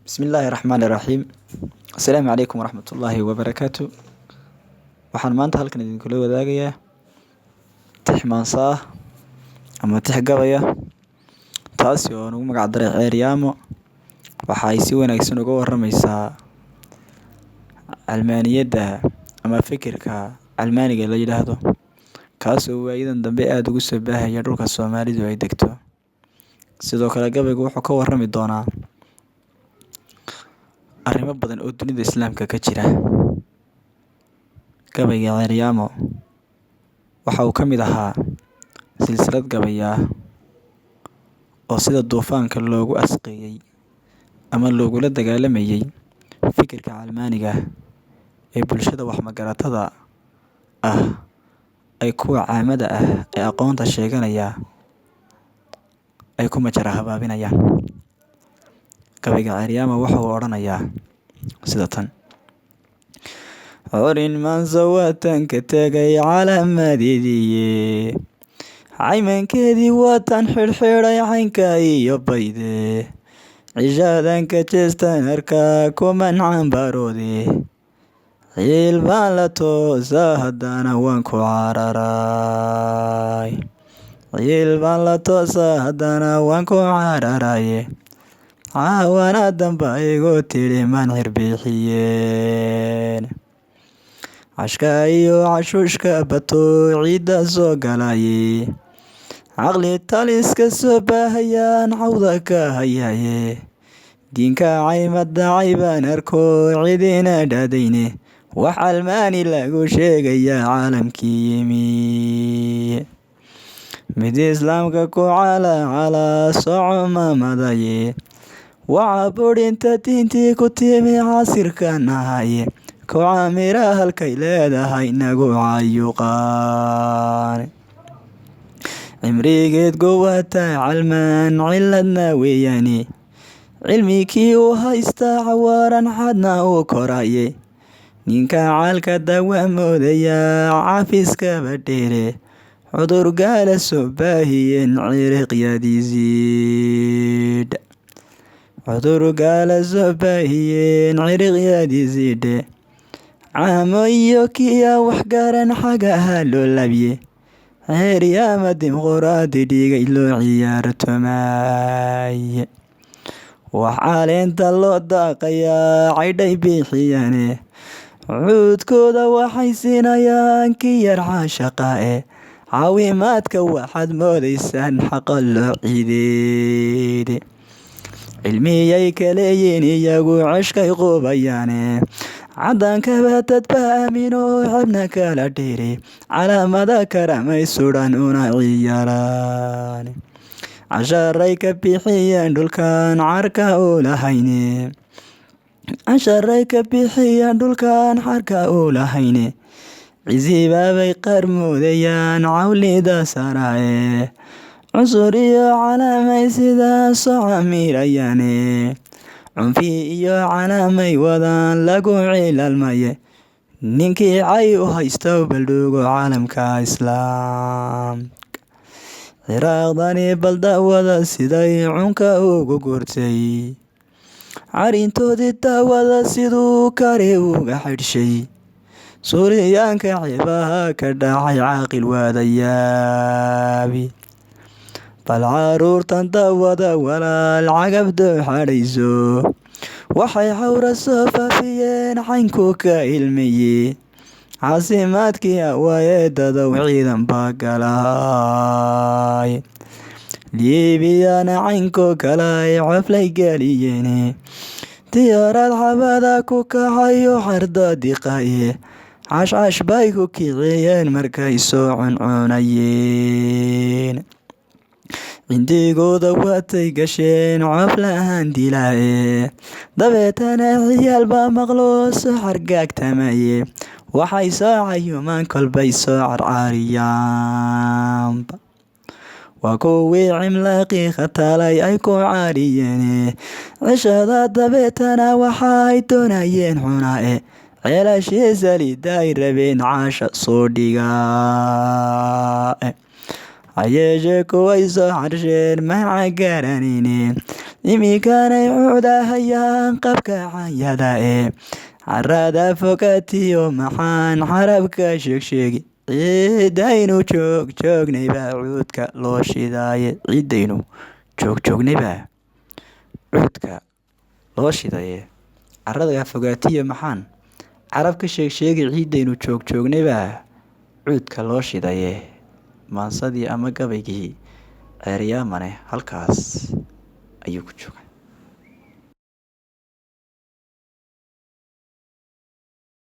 بسم الله الرحمن الرحيم. السلام عليكم ورحمة الله وبركاته. waxaan maanta halkan idinkula wadaagayaa tix maanso ah ama tix gabaya taasi oo nagu magac daray Ceeryaamo. Waxa ay si wanaagsan uga waramaysaa Almaaniyadda ama fikirka Almaaniga la yiraahdo, kaas oo waayadan dambe aad ugu soo baahaya dhulka Soomaalidu ay degto. Sidoo kale gabaygu wuxuu ka warrami doonaa arrimo badan oo dunida Islaamka ka jira. Gabayga Ceeryaamo waxa uu ka mid ahaa silsilad gabay ah oo sida duufaanka loogu asqeeyay ama loogula dagaalamayay fikirka Almaaniga ee bulshada wax magaratada ah ay kuwa caamada ah ee aqoonta sheeganaya ay ku majara habaabinayaan. Gabayga Ceeryaamo waxa uu odhanayaa sida tan: Orin maanso waatan ka tegay calaamadeedii, caymankeedii waatan xidhxidhay caynka iyo bayde, cishaadan ka jeestan arkaa kuman cambaroode, ciil baan la toosa haddana waan ku cararay, ciil baan la toosa haddana waan ku cararaye, caawana damba igu tidhi maan cirbixiyeen, cashka iyo cashuushka bato ciidda soo galaye, caqli taliska soo baahayaan cawda ka hayaye, diinka caymada caybaan arko cidina dhaadayne, wax Almaani lagu sheegayaa caalamkii yimi, mid Islaamka ku calacala soco mamadaye, waxa burinta diintii ku timi casirkan ahaye, ku caamira halkay leedahay nagu cayuqaan, cimrigeed gowata calmaan ciladna weeyaane, cilmikii u haystaa cawaaran xadna uu koraye, ninka caalka dawa moodaya cafiska badheere, cudur gaala soo baahiyeen ciriqyadiisiidh, cudur gaala soo baahiyeen ciriqyadiisiidhe, caamo iyo kiya waxgaran xagaha loo labye, Ceeryaamo dimuqraadi dhigay loo ciyaartomaye, wax caleenta loo daaqayaa caydhay bixiyaane, cuudkooda waxay siinayaan ki yar caashaqae, caawimaadka waxaad moodaysaan xaqa loo ciideede, cilmiyay kaleeyiin iyagu ceshkay qubayaane, cadaankaba dadba aamino xebna kala dheere, calaamada karamay sudan una ciyaaraan, casharay ka bixiyeen dhulkan carka u lahayne, casharay ka bixiyeen dhulkan carka u lahayne, cisibaabay qaar moodayaan cawlida saraaye, cusur iyo calaamay sidaa soo camirayaane, cunfi iyo calaamay wadaan lagu cilalmaye, ninkii cay u haysto baldhugo caalamka Islaamka, ciraaqdani baldawada siday cunka ugu gurtay, carintoodii daawada siduu kari uga xidhshay, suuriyaanka cibaha ka dhacay caaqil waadayaabi, bal caruurtan daawada walaal cagabdo xadhayso, waxay xawra soo faafiyeen caynku ka ilmeye, caasimaadkii awaaye dadow ciidan baa galay, liibiyana caynko kalay coflay geliyeene, diyaarad xabada ku kacayo xarda diqaye, cashcash bay ku kiciyeen markay soo cuncunayeen, cindigooda waatay gasheen coflahaan dilaaye, dabeetana ciyaal baa maqlo soo xargaagtamaye, waxay soo cayumaan kolbay soo carcaariyaanba, waa kuwii cimlaaqii khatalay ay ku caariyeene, cishada dabeetana waxay doonayeen cunaae, ceelashii saliidda ay rabeen caasha soo dhigaa, hayeeshee kuway soo carsheen maca garanayne, imikanay cuudahayaan qabka canyada carada fogaatiyo maxaan carabka sheegsheegi ciidaynu joogjoognayba cuudka loo shidaaye ciidaynu joogjoognayba cuudka loo shidaye carada fogaatiyo maxaan carabka sheegsheegi ciidaynu joogjoognayba cuudka loo shidaye maansadii ama gabaygii ceeryaamane halkaas ayuu ku jooga.